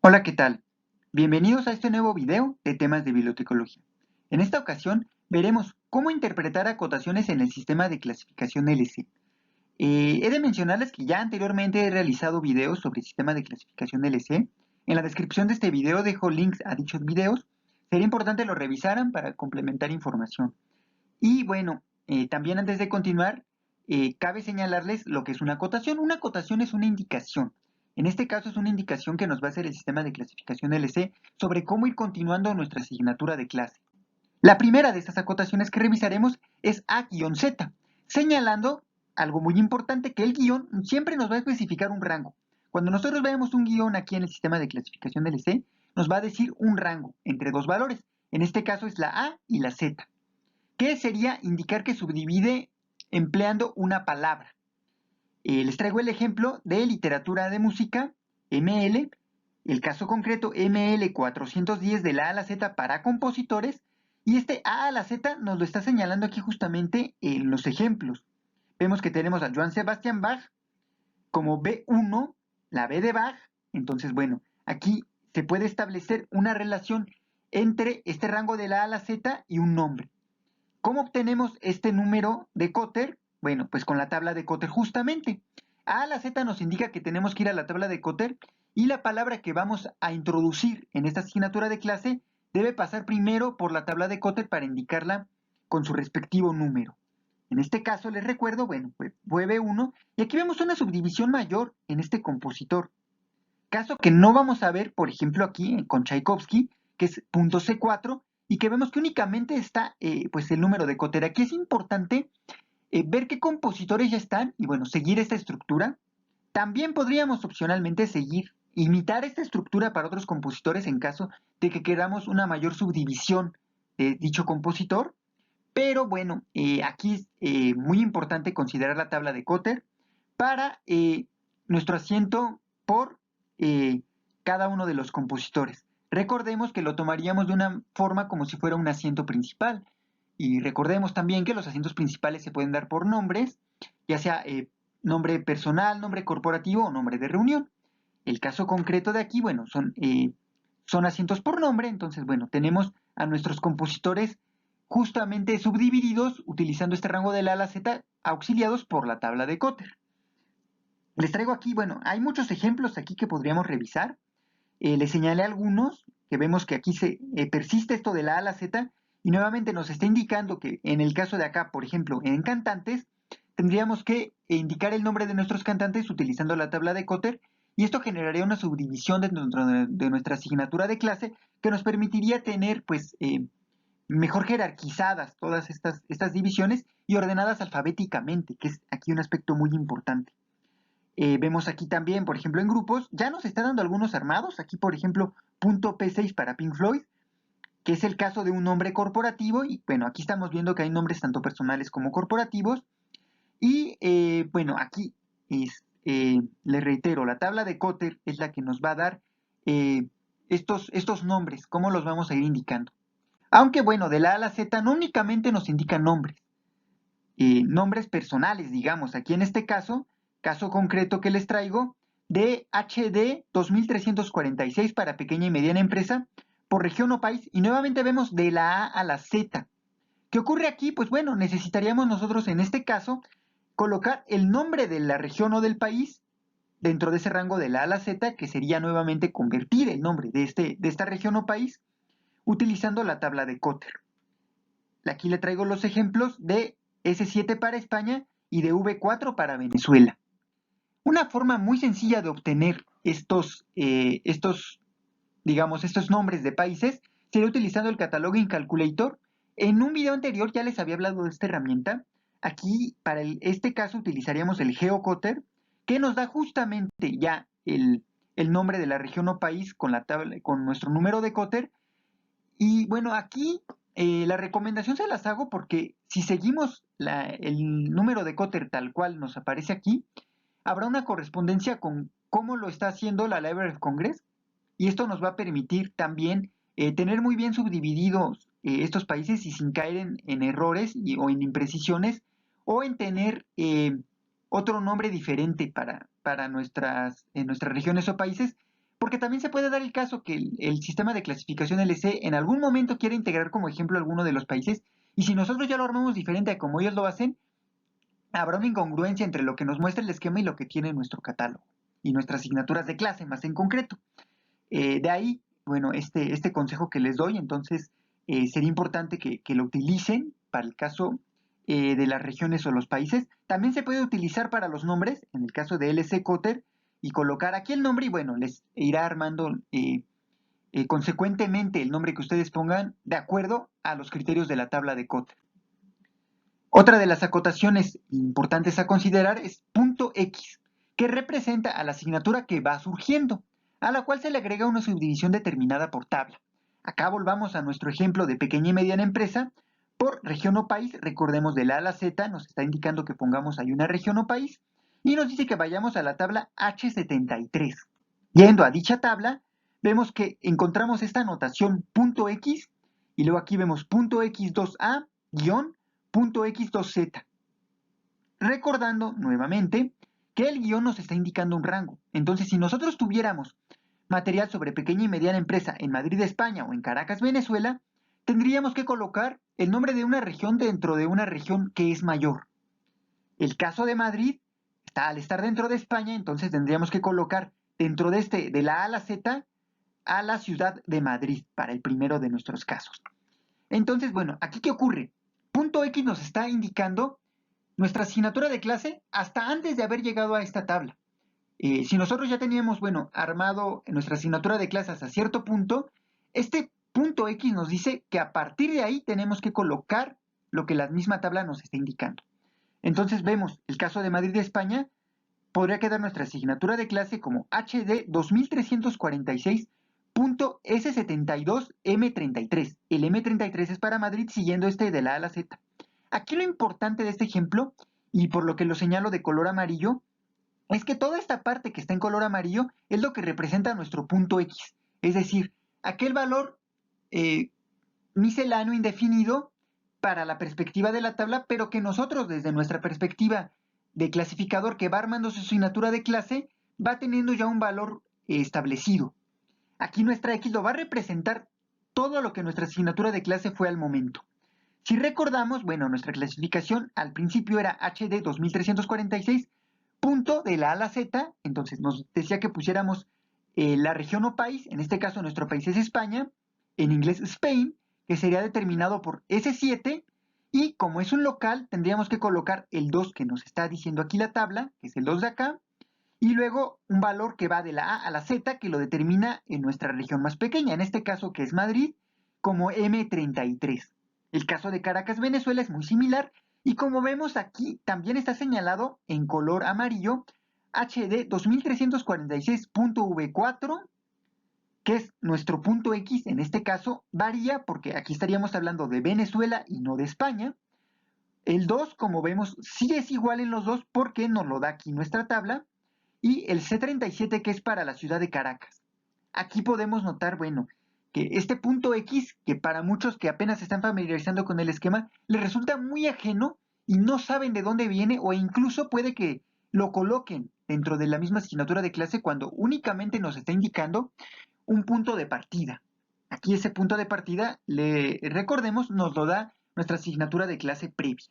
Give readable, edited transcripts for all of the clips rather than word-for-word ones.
Hola, ¿qué tal? Bienvenidos a este nuevo video de temas de bibliotecología. En esta ocasión veremos cómo interpretar acotaciones en el sistema de clasificación LC. He de mencionarles que ya anteriormente he realizado videos sobre el sistema de clasificación LC. En la descripción de este video dejo links a dichos videos. Sería importante lo revisaran para complementar información. Y bueno, también antes de continuar, cabe señalarles lo que es una acotación. Una acotación es una indicación. En este caso es una indicación que nos va a hacer el sistema de clasificación LC sobre cómo ir continuando nuestra asignatura de clase. La primera de estas acotaciones que revisaremos es A-Z, señalando algo muy importante, que el guión siempre nos va a especificar un rango. Cuando nosotros veamos un guión aquí en el sistema de clasificación LC, nos va a decir un rango entre dos valores. En este caso es la A y la Z. ¿Qué sería indicar que subdivide empleando una palabra? Les traigo el ejemplo de literatura de música, ML, el caso concreto ML 410 de la A a la Z para compositores, y este A a la Z nos lo está señalando aquí justamente en los ejemplos. Vemos que tenemos a Johann Sebastian Bach como B1, la B de Bach. Entonces, bueno, aquí se puede establecer una relación entre este rango de la A a la Z y un nombre. ¿Cómo obtenemos este número de Cotter? Bueno, pues con la tabla de Cotter justamente. A la Z nos indica que tenemos que ir a la tabla de Cotter y la palabra que vamos a introducir en esta asignatura de clase debe pasar primero por la tabla de Cotter para indicarla con su respectivo número. En este caso les recuerdo, bueno, fue B1 y aquí vemos una subdivisión mayor en este compositor. Caso que no vamos a ver, por ejemplo, aquí con Tchaikovsky, que es punto C4, y que vemos que únicamente está pues el número de Cotter. Aquí es importante ver qué compositores ya están y bueno, seguir esta estructura. También podríamos opcionalmente imitar esta estructura para otros compositores en caso de que queramos una mayor subdivisión de dicho compositor. Pero bueno, aquí es muy importante considerar la tabla de Cotter para nuestro asiento por eh, cada uno de los compositores. Recordemos que lo tomaríamos de una forma como si fuera un asiento principal. Y recordemos también que los asientos principales se pueden dar por nombres, ya sea nombre personal, nombre corporativo o nombre de reunión. El caso concreto de aquí, bueno, son asientos por nombre, entonces, bueno, tenemos a nuestros compositores justamente subdivididos utilizando este rango de la A a la Z auxiliados por la tabla de Cotter. Les traigo aquí, bueno, hay muchos ejemplos aquí que podríamos revisar. Les señalé algunos, que vemos que aquí se persiste esto de la A a la Z, y nuevamente nos está indicando que en el caso de acá, por ejemplo, en cantantes, tendríamos que indicar el nombre de nuestros cantantes utilizando la tabla de Cotter, y esto generaría una subdivisión dentro de nuestra asignatura de clase que nos permitiría tener, pues, mejor jerarquizadas todas estas divisiones y ordenadas alfabéticamente, que es aquí un aspecto muy importante. Vemos aquí también, por ejemplo, en grupos, ya nos está dando algunos armados. Aquí, por ejemplo, punto P6 para Pink Floyd, que es el caso de un nombre corporativo. Y bueno, aquí estamos viendo que hay nombres tanto personales como corporativos. Y bueno, aquí les reitero, la tabla de Cotter es la que nos va a dar estos nombres, cómo los vamos a ir indicando. Aunque bueno, de la A a la Z no únicamente nos indica nombres, nombres personales, digamos. Aquí en este caso concreto que les traigo, de HD 2346 para pequeña y mediana empresa, por región o país, y nuevamente vemos de la A a la Z. ¿Qué ocurre aquí? Pues bueno, necesitaríamos nosotros en este caso colocar el nombre de la región o del país dentro de ese rango de la A a la Z, que sería nuevamente convertir el nombre de esta región o país utilizando la tabla de Cotter. Aquí le traigo los ejemplos de S7 para España y de V4 para Venezuela. Una forma muy sencilla de obtener digamos, estos nombres de países sería utilizando el Cataloging Calculator. En un video anterior ya les había hablado de esta herramienta. Aquí, para este caso, utilizaríamos el GeoCotter, que nos da justamente ya el nombre de la región o país con nuestro número de Cotter. Y bueno, aquí la recomendación se las hago porque si seguimos el número de Cotter tal cual nos aparece aquí, habrá una correspondencia con cómo lo está haciendo la Library of Congress, y esto nos va a permitir también tener muy bien subdivididos estos países y sin caer en errores o en imprecisiones o en tener otro nombre diferente para nuestras regiones o países, porque también se puede dar el caso que el sistema de clasificación LC en algún momento quiere integrar como ejemplo alguno de los países, y si nosotros ya lo armamos diferente a como ellos lo hacen, habrá una incongruencia entre lo que nos muestra el esquema y lo que tiene nuestro catálogo, y nuestras asignaturas de clase más en concreto. De ahí, bueno, este consejo que les doy, entonces sería importante que lo utilicen para el caso de las regiones o los países. También se puede utilizar para los nombres, en el caso de LC Cotter, y colocar aquí el nombre y bueno, les irá armando consecuentemente el nombre que ustedes pongan de acuerdo a los criterios de la tabla de Cotter. Otra de las acotaciones importantes a considerar es punto X, que representa a la asignatura que va surgiendo, a la cual se le agrega una subdivisión determinada por tabla. Acá volvamos a nuestro ejemplo de pequeña y mediana empresa. Por región o país, recordemos de la A a la Z, nos está indicando que pongamos ahí una región o país, y nos dice que vayamos a la tabla H73. Yendo a dicha tabla, vemos que encontramos esta anotación punto X, y luego aquí vemos punto X2A, guión, punto X2Z. Recordando nuevamente que el guión nos está indicando un rango. Entonces, si nosotros tuviéramos material sobre pequeña y mediana empresa en Madrid, España o en Caracas, Venezuela, tendríamos que colocar el nombre de una región dentro de una región que es mayor. El caso de Madrid, al estar dentro de España, entonces tendríamos que colocar dentro de la A a la Z a la ciudad de Madrid para el primero de nuestros casos. Entonces, bueno, ¿aquí qué ocurre? Punto X nos está indicando nuestra asignatura de clase hasta antes de haber llegado a esta tabla. Si nosotros ya teníamos, bueno, armado nuestra asignatura de clase hasta cierto punto, este punto X nos dice que a partir de ahí tenemos que colocar lo que la misma tabla nos está indicando. Entonces vemos el caso de Madrid de España, podría quedar nuestra asignatura de clase como HD 2346.S72M33. El M33 es para Madrid siguiendo este de la A a la Z. Aquí lo importante de este ejemplo, y por lo que lo señalo de color amarillo, es que toda esta parte que está en color amarillo es lo que representa nuestro punto X. Es decir, aquel valor misceláneo indefinido para la perspectiva de la tabla, pero que nosotros desde nuestra perspectiva de clasificador que va armando su asignatura de clase, va teniendo ya un valor establecido. Aquí nuestra X lo va a representar todo lo que nuestra asignatura de clase fue al momento. Si recordamos, bueno, nuestra clasificación al principio era HD 2346, punto de la A a la Z, entonces nos decía que pusiéramos la región o país, en este caso nuestro país es España, en inglés Spain, que sería determinado por S7, y como es un local, tendríamos que colocar el 2 que nos está diciendo aquí la tabla, que es el 2 de acá, y luego un valor que va de la A a la Z, que lo determina en nuestra región más pequeña, en este caso que es Madrid, como M33. El caso de Caracas, Venezuela es muy similar, y como vemos aquí, también está señalado en color amarillo HD 2346.V4, que es nuestro punto X, en este caso varía porque aquí estaríamos hablando de Venezuela y no de España. El 2, como vemos, sí es igual en los dos porque nos lo da aquí nuestra tabla. Y el C37, que es para la ciudad de Caracas. Aquí podemos notar, bueno, que este punto X, que para muchos que apenas se están familiarizando con el esquema, les resulta muy ajeno y no saben de dónde viene, o incluso puede que lo coloquen dentro de la misma asignatura de clase cuando únicamente nos está indicando un punto de partida. Aquí ese punto de partida, recordemos, nos lo da nuestra asignatura de clase previa.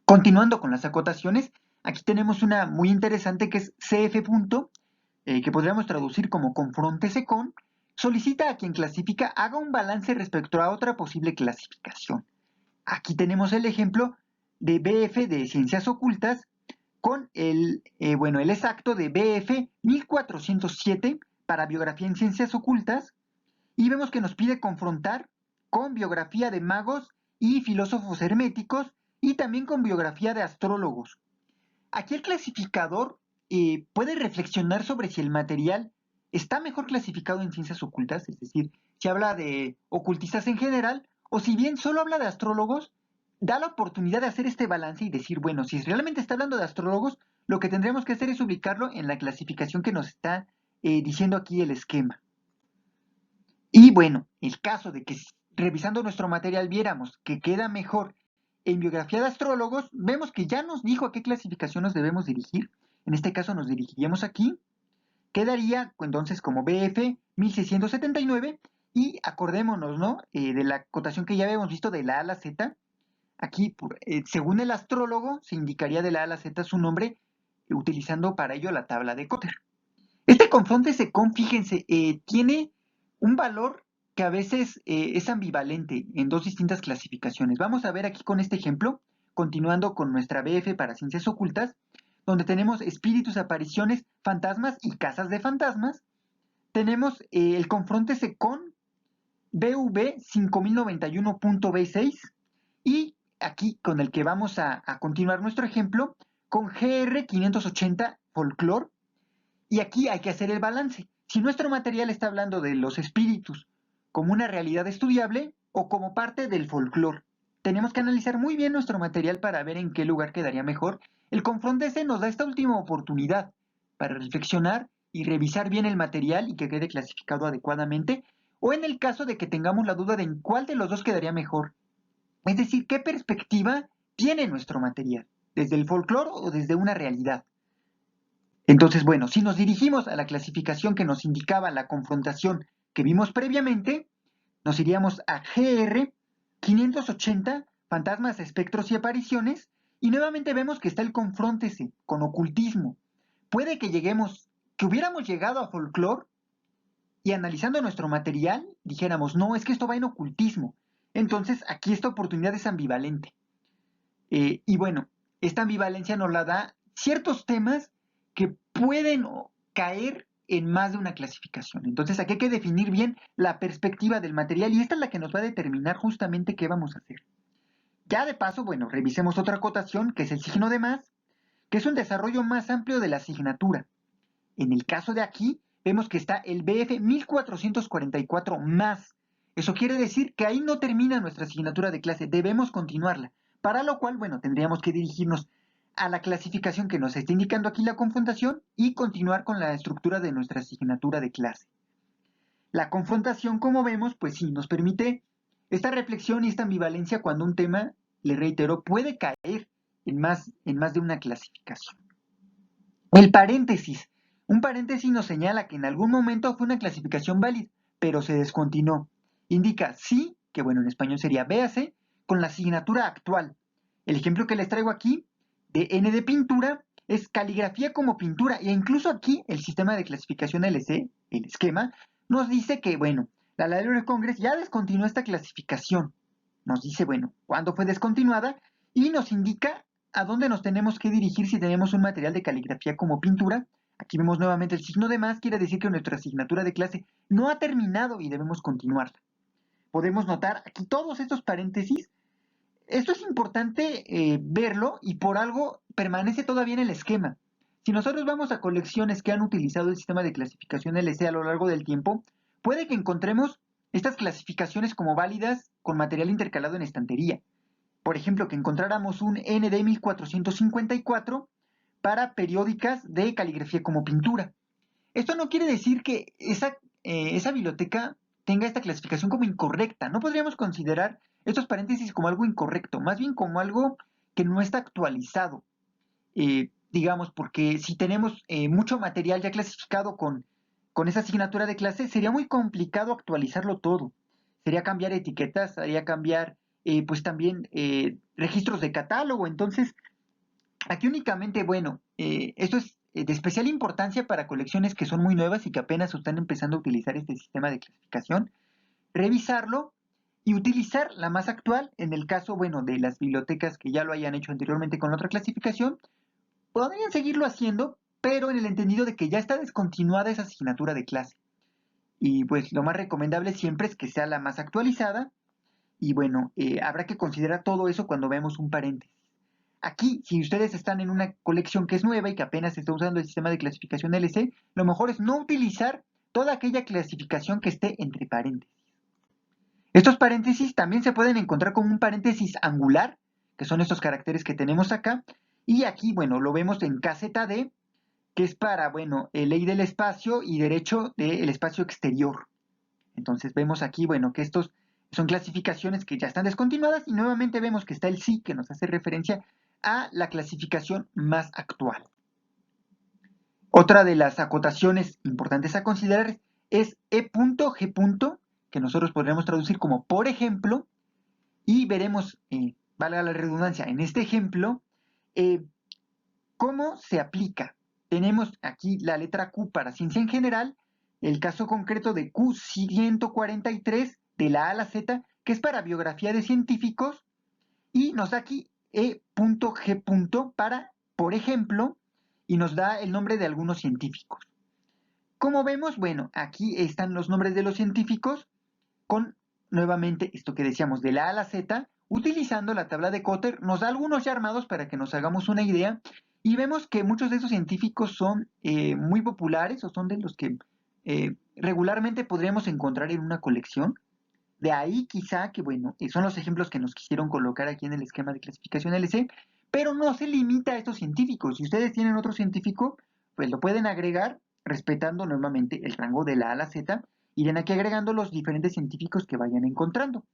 Continuando con las acotaciones, aquí tenemos una muy interesante que es CF punto, que podríamos traducir como confróntese con, solicita a quien clasifica haga un balance respecto a otra posible clasificación. Aquí tenemos el ejemplo de BF de Ciencias Ocultas con el exacto de BF 1407 para Biografía en Ciencias Ocultas, y vemos que nos pide confrontar con Biografía de Magos y Filósofos Herméticos y también con Biografía de Astrólogos. Aquí el clasificador puede reflexionar sobre si el material está mejor clasificado en ciencias ocultas, es decir, si habla de ocultistas en general, o si bien solo habla de astrólogos, da la oportunidad de hacer este balance y decir, bueno, si realmente está hablando de astrólogos, lo que tendríamos que hacer es ubicarlo en la clasificación que nos está diciendo aquí el esquema. Y bueno, el caso de que revisando nuestro material viéramos que queda mejor en biografía de astrólogos, vemos que ya nos dijo a qué clasificación nos debemos dirigir. En este caso nos dirigiríamos aquí, quedaría entonces como BF 1679 y acordémonos, ¿no? De la cotación que ya habíamos visto de la A a la Z. Aquí, según el astrólogo, se indicaría de la A a la Z su nombre utilizando para ello la tabla de Kotter. Este confronte secón, fíjense, tiene un valor que a veces es ambivalente en dos distintas clasificaciones. Vamos a ver aquí con este ejemplo, continuando con nuestra BF para ciencias ocultas, donde tenemos espíritus, apariciones, fantasmas y casas de fantasmas. Tenemos el confronte secón BV 5091.B6 y aquí con el que vamos a continuar nuestro ejemplo, con GR 580 folclore. Y aquí hay que hacer el balance. Si nuestro material está hablando de los espíritus como una realidad estudiable o como parte del folclore, tenemos que analizar muy bien nuestro material para ver en qué lugar quedaría mejor. El confronte C nos da esta última oportunidad para reflexionar y revisar bien el material y que quede clasificado adecuadamente, o en el caso de que tengamos la duda de en cuál de los dos quedaría mejor. Es decir, qué perspectiva tiene nuestro material, desde el folclore o desde una realidad. Entonces, bueno, si nos dirigimos a la clasificación que nos indicaba la confrontación que vimos previamente, nos iríamos a GR 580, fantasmas, espectros y apariciones, y nuevamente vemos que está el confróntese con ocultismo. Puede que hubiéramos llegado a folclore y analizando nuestro material dijéramos, no, es que esto va en ocultismo. Entonces, aquí esta oportunidad es ambivalente. Y bueno, esta ambivalencia nos la da ciertos temas que pueden caer en más de una clasificación. Entonces aquí hay que definir bien la perspectiva del material y esta es la que nos va a determinar justamente qué vamos a hacer. Ya de paso, bueno, revisemos otra acotación que es el signo de más, que es un desarrollo más amplio de la asignatura. En el caso de aquí, vemos que está el BF 1444 más. Eso quiere decir que ahí no termina nuestra asignatura de clase, debemos continuarla. Para lo cual, bueno, tendríamos que dirigirnos a la clasificación que nos está indicando aquí la confrontación y continuar con la estructura de nuestra asignatura de clase. La confrontación, como vemos, pues sí, nos permite esta reflexión y esta ambivalencia cuando un tema, le reitero, puede caer en más de una clasificación. El paréntesis. Un paréntesis nos señala que en algún momento fue una clasificación válida, pero se descontinuó. Indica sí, que bueno, en español sería véase, con la asignatura actual. El ejemplo que les traigo aquí, de N de pintura, es caligrafía como pintura, e incluso aquí el sistema de clasificación LC, el esquema, nos dice que, bueno, la Library of Congress ya descontinuó esta clasificación. Nos dice, bueno, cuándo fue descontinuada y nos indica a dónde nos tenemos que dirigir si tenemos un material de caligrafía como pintura. Aquí vemos nuevamente el signo de más, quiere decir que nuestra asignatura de clase no ha terminado y debemos continuarla. Podemos notar aquí todos estos paréntesis. Esto es importante verlo y por algo permanece todavía en el esquema. Si nosotros vamos a colecciones que han utilizado el sistema de clasificación LC a lo largo del tiempo, puede que encontremos estas clasificaciones como válidas con material intercalado en estantería. Por ejemplo, que encontráramos un ND 1454 para periódicas de caligrafía como pintura. Esto no quiere decir que esa biblioteca tenga esta clasificación como incorrecta. No podríamos considerar estos paréntesis como algo incorrecto, más bien como algo que no está actualizado. Digamos, porque si tenemos mucho material ya clasificado con esa asignatura de clase, sería muy complicado actualizarlo todo. Sería cambiar etiquetas, sería cambiar pues también registros de catálogo. Entonces, aquí únicamente, bueno, esto es de especial importancia para colecciones que son muy nuevas y que apenas están empezando a utilizar este sistema de clasificación. Revisarlo y utilizar la más actual. En el caso, bueno, de las bibliotecas que ya lo hayan hecho anteriormente con otra clasificación, podrían seguirlo haciendo, pero en el entendido de que ya está descontinuada esa asignatura de clase. Y pues lo más recomendable siempre es que sea la más actualizada. Y bueno, habrá que considerar todo eso cuando vemos un paréntesis. Aquí, si ustedes están en una colección que es nueva y que apenas está usando el sistema de clasificación LC, lo mejor es no utilizar toda aquella clasificación que esté entre paréntesis. Estos paréntesis también se pueden encontrar como un paréntesis angular, que son estos caracteres que tenemos acá, y aquí, bueno, lo vemos en KZD, que es para, bueno, ley del espacio y derecho del espacio exterior. Entonces vemos aquí, bueno, que estos son clasificaciones que ya están descontinuadas y nuevamente vemos que está el sí, que nos hace referencia a la clasificación más actual. Otra de las acotaciones importantes a considerar es E.G. que nosotros podríamos traducir como por ejemplo, y veremos, valga la redundancia, en este ejemplo, cómo se aplica. Tenemos aquí la letra Q para ciencia en general, el caso concreto de Q143 de la A a la Z, que es para biografía de científicos, y nos da aquí E.G. para, por ejemplo, y nos da el nombre de algunos científicos. Como vemos, bueno, aquí están los nombres de los científicos con, nuevamente, esto que decíamos de la A a la Z, utilizando la tabla de Kotter, nos da algunos ya armados para que nos hagamos una idea, y vemos que muchos de esos científicos son muy populares o son de los que regularmente podríamos encontrar en una colección. De ahí quizá que, bueno, son los ejemplos que nos quisieron colocar aquí en el esquema de clasificación LC, pero no se limita a estos científicos. Si ustedes tienen otro científico, pues lo pueden agregar respetando nuevamente el rango de la A a la Z, irán aquí agregando los diferentes científicos que vayan encontrando.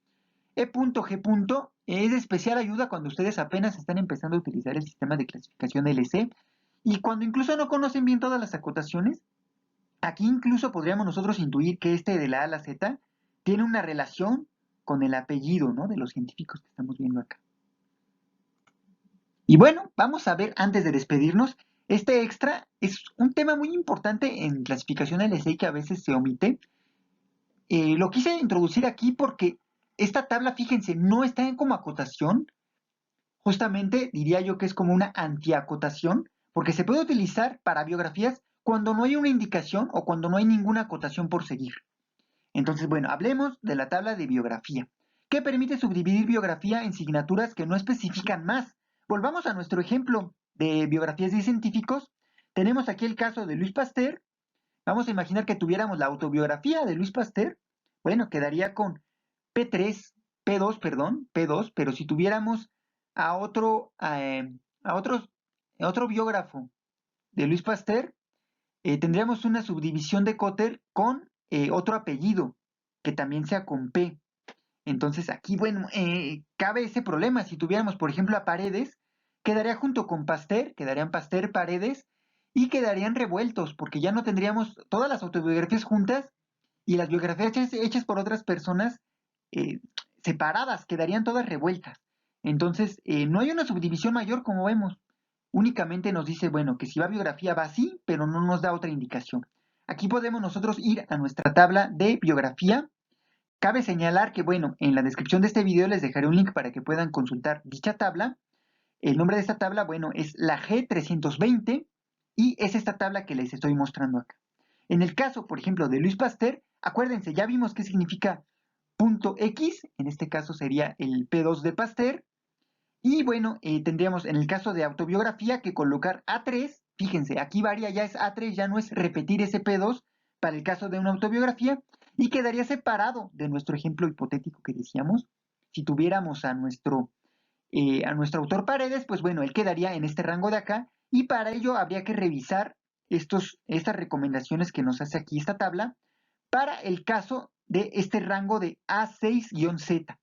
E.G. es de especial ayuda cuando ustedes apenas están empezando a utilizar el sistema de clasificación LC y cuando incluso no conocen bien todas las acotaciones. Aquí incluso podríamos nosotros intuir que este de la A a la Z tiene una relación con el apellido, ¿no?, de los científicos que estamos viendo acá. Y bueno, vamos a ver antes de despedirnos, este extra es un tema muy importante en clasificación LC que a veces se omite. Lo quise introducir aquí porque esta tabla, fíjense, no está en como acotación, justamente diría yo que es como una antiacotación, porque se puede utilizar para biografías cuando no hay una indicación o cuando no hay ninguna acotación por seguir. Entonces, bueno, hablemos de la tabla de biografía, que permite subdividir biografía en signaturas que no especifican más. Volvamos a nuestro ejemplo de biografías de científicos. Tenemos aquí el caso de Luis Pasteur. Vamos a imaginar que tuviéramos la autobiografía de Luis Pasteur. Bueno, quedaría con P3, P2, perdón, P2, pero si tuviéramos a otro, a otro biógrafo de Luis Pasteur, tendríamos una subdivisión de Kotter con otro apellido, que también sea con P. Entonces aquí, bueno, cabe ese problema. Si tuviéramos, por ejemplo, a Paredes, quedaría junto con Pasteur, quedarían Pasteur, Paredes, y quedarían revueltos, porque ya no tendríamos todas las autobiografías juntas y las biografías hechas por otras personas eh, separadas, quedarían todas revueltas. Entonces, no hay una subdivisión mayor como vemos. Únicamente nos dice, bueno, que si va biografía va así, pero no nos da otra indicación. Aquí podemos nosotros ir a nuestra tabla de biografía. Cabe señalar que, bueno, en la descripción de este video les dejaré un link para que puedan consultar dicha tabla. El nombre de esta tabla, bueno, es la G320 y es esta tabla que les estoy mostrando acá. En el caso, por ejemplo, de Luis Pasteur, acuérdense, ya vimos qué significa punto X, en este caso sería el P2 de Pasteur, y bueno, tendríamos en el caso de autobiografía que colocar A3, fíjense, aquí varía, ya es A3, ya no es repetir ese P2 para el caso de una autobiografía, y quedaría separado de nuestro ejemplo hipotético que decíamos. Si tuviéramos a nuestro autor Paredes, pues bueno, él quedaría en este rango de acá, y para ello habría que revisar estas recomendaciones que nos hace aquí esta tabla para el caso de este rango de A6-Z,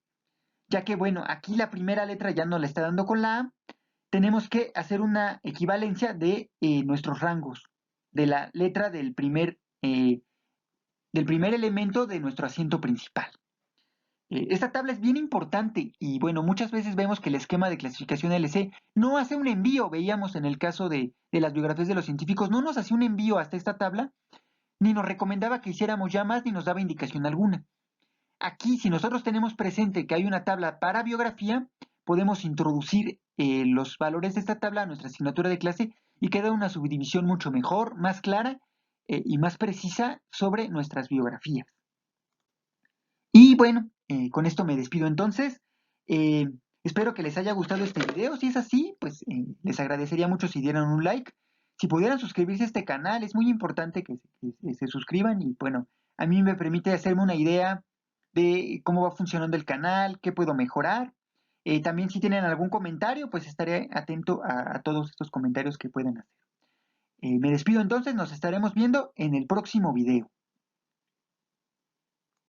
ya que, bueno, aquí la primera letra ya no la está dando con la A, tenemos que hacer una equivalencia de nuestros rangos, de la letra del primer elemento de nuestro asiento principal. Esta tabla es bien importante y, bueno, muchas veces vemos que el esquema de clasificación LC no hace un envío. Veíamos en el caso de las biografías de los científicos, no nos hacía un envío hasta esta tabla, ni nos recomendaba que hiciéramos ya más, ni nos daba indicación alguna. Aquí, si nosotros tenemos presente que hay una tabla para biografía, podemos introducir los valores de esta tabla a nuestra asignatura de clase y queda una subdivisión mucho mejor, más clara y más precisa sobre nuestras biografías. Y bueno, con esto me despido entonces. Espero que les haya gustado este video. Si es así, pues les agradecería mucho si dieran un like. Si pudieran suscribirse a este canal, es muy importante que se suscriban y, bueno, a mí me permite hacerme una idea de cómo va funcionando el canal, qué puedo mejorar. También si tienen algún comentario, pues estaré atento a todos estos comentarios que puedan hacer. Me despido entonces, nos estaremos viendo en el próximo video.